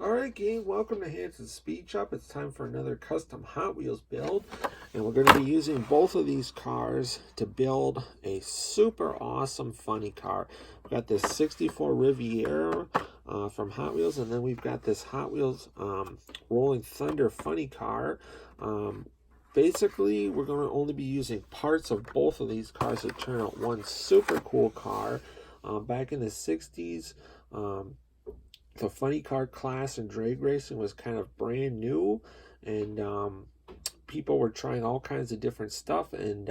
Alright gang, welcome to Hansens Speed Shop. It's time for another custom Hot Wheels build. And we're going to be using both of these cars to build a super awesome funny car. We've got this 64 Riviera from Hot Wheels. And then we've got this Hot Wheels Rolling Thunder funny car. Basically, we're going to only be using parts of both of these cars to turn out one super cool car. Back in the 60s, the funny car class in drag racing was kind of brand new, and people were trying all kinds of different stuff. And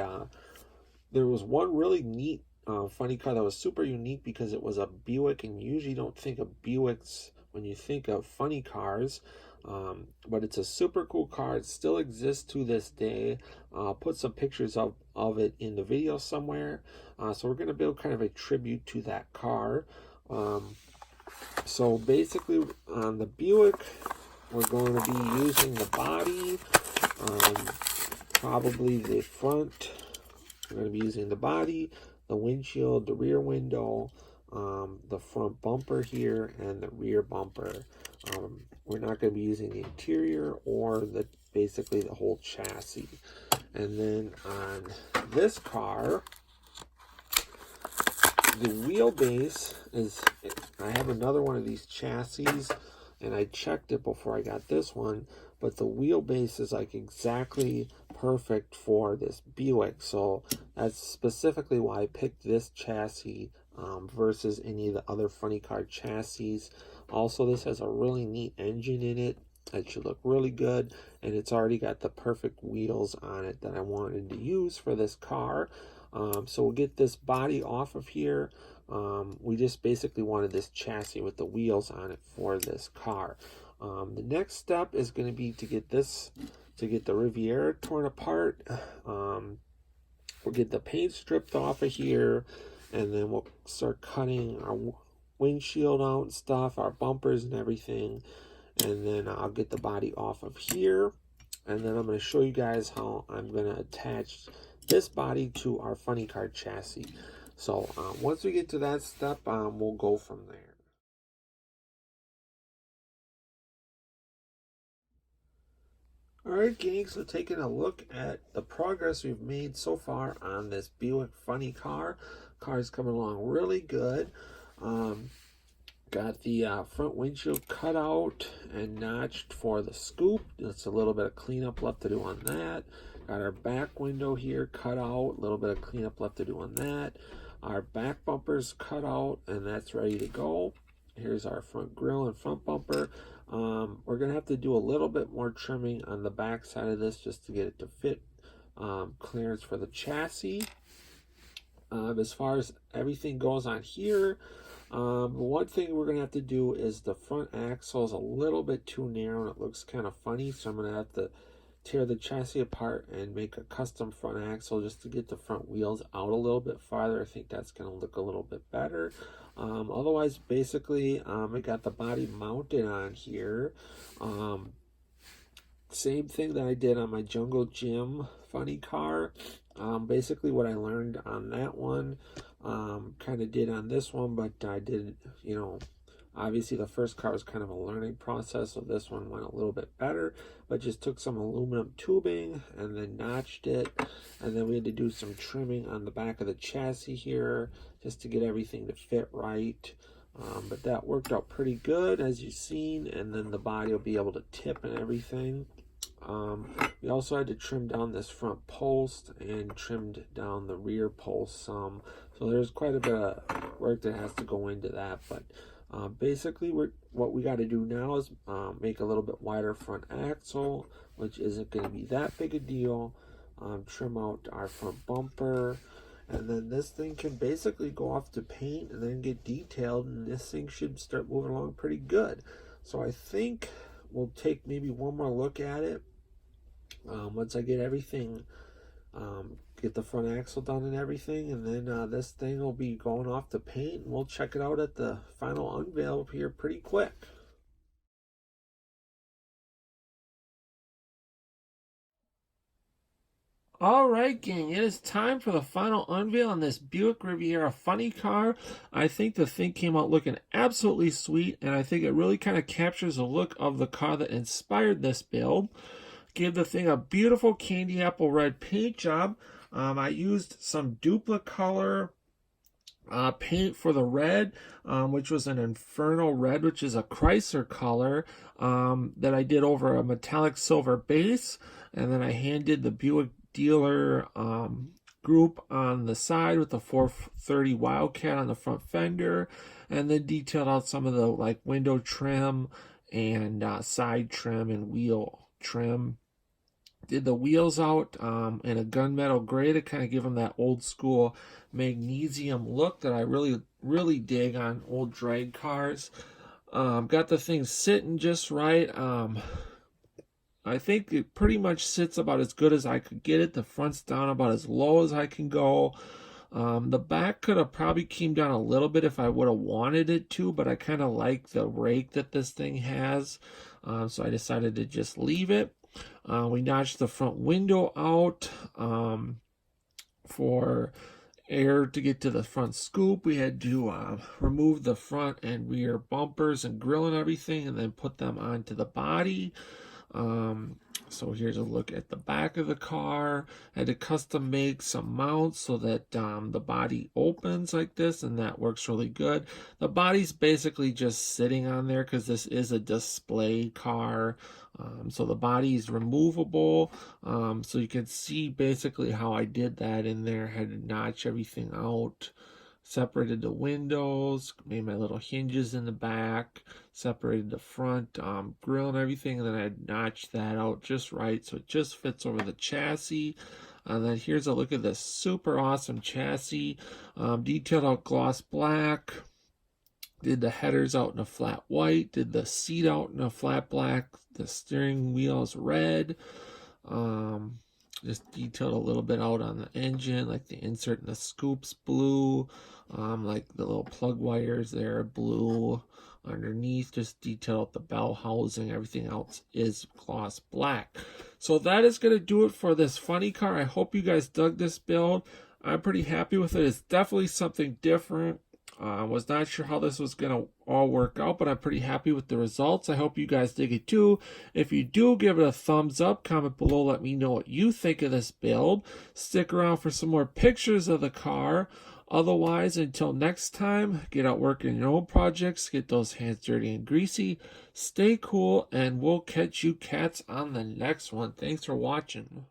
there was one really neat funny car that was super unique because it was a Buick, and you usually don't think of Buicks when you think of funny cars. But it's a super cool car. It still exists to this day. I'll put some pictures of it in the video somewhere. So we're going to build kind of a tribute to that car. So basically on the Buick, we're going to be using the body, probably the front. We're going to be using the body, the windshield, the rear window, the front bumper here, and the rear bumper. We're not going to be using the interior or basically the whole chassis. And then on this car, the wheelbase is, I have another one of these chassis, and I checked it before I got this one, but the wheelbase is like exactly perfect for this Buick. So that's specifically why I picked this chassis versus any of the other funny car chassis. Also, this has a really neat engine in it. It should look really good, and it's already got the perfect wheels on it that I wanted to use for this car. So we'll get this body off of here. We just basically wanted this chassis with the wheels on it for this car. The next step is going to be to get the Riviera torn apart. We'll get the paint stripped off of here, and then we'll start cutting our windshield out and stuff, our bumpers and everything. And then I'll get the body off of here, and then I'm going to show you guys how I'm going to attach this body to our funny car chassis. So once we get to that step, we'll go from there. Alright gang, so taking a look at the progress we've made so far on this Buick funny car. Car's coming along really good. Got the front windshield cut out and notched for the scoop. That's a little bit of cleanup left to do on that. Got our back window here cut out. A little bit of cleanup left to do on that. Our back bumper's cut out, and that's ready to go. Here's our front grille and front bumper. We're going to have to do a little bit more trimming on the back side of this just to get it to fit clearance for the chassis. As far as everything goes on here, one thing we're going to have to do is the front axle is a little bit too narrow and it looks kind of funny, so I'm going to have to tear the chassis apart and make a custom front axle just to get the front wheels out a little bit farther. I think that's going to look a little bit better. Otherwise, basically, I got the body mounted on here. Same thing that I did on my Jungle Gym funny car. Basically what I learned on that one, kind of did on this one, but I did, obviously the first car was kind of a learning process, so this one went a little bit better, but just took some aluminum tubing and then notched it, and then we had to do some trimming on the back of the chassis here just to get everything to fit right. But that worked out pretty good, as you've seen, and then the body will be able to tip and everything. We also had to trim down this front post and trimmed down the rear post some. So there's quite a bit of work that has to go into that. But basically, what we got to do now is make a little bit wider front axle, which isn't going to be that big a deal. Trim out our front bumper. And then this thing can basically go off to paint and then get detailed. And this thing should start moving along pretty good. So I think we'll take maybe one more look at it. Once I get everything, get the front axle done and everything, and then this thing will be going off to paint, and we'll check it out at the final unveil here pretty quick. All right, gang, it is time for the final unveil on this Buick Riviera funny car. I think the thing came out looking absolutely sweet, and I think it really kind of captures the look of the car that inspired this build. Gave the thing a beautiful candy apple red paint job. I used some Duplicolor paint for the red, which was an Inferno red, which is a Chrysler color that I did over a metallic silver base. And then I hand-did the Buick dealer group on the side with the 430 Wildcat on the front fender, and then detailed out some of the like window trim and side trim and wheel trim. Did the wheels out in a gunmetal gray to kind of give them that old school magnesium look that I really dig on old drag cars. Got the thing sitting just right. I think it pretty much sits about as good as I could get it. The front's down about as low as I can go. The back could have probably came down a little bit if I would have wanted it to, but I kind of like the rake that this thing has. So I decided to just leave it. We notched the front window out for air to get to the front scoop. We had to remove the front and rear bumpers and grill and everything, and then put them onto the body. So here's a look at the back of the car. I had to custom make some mounts so that the body opens like this, and that works really good. The body's basically just sitting on there because this is a display car. So the body is removable. So you can see basically how I did that in there. I had to notch everything out. Separated the windows, made my little hinges in the back, separated the front grill and everything, and then I notched that out just right so it just fits over the chassis. And then here's a look at this super awesome chassis, detailed out gloss black. Did the headers out in a flat white, did the seat out in a flat black, the steering wheel is red. Just detailed a little bit out on the engine, like the insert and the scoops blue, like the little plug wires there blue. Underneath, just detailed out the bell housing. Everything else is gloss black. So that is going to do it for this funny car. I hope you guys dug this build. I'm pretty happy with it. It's definitely something different. Was not sure how this was going to all work out, but I'm pretty happy with the results. I hope you guys dig it too. If you do, give it a thumbs up. Comment below. Let me know what you think of this build. Stick around for some more pictures of the car. Otherwise, until next time, get out working your own projects. Get those hands dirty and greasy. Stay cool, and we'll catch you cats on the next one. Thanks for watching.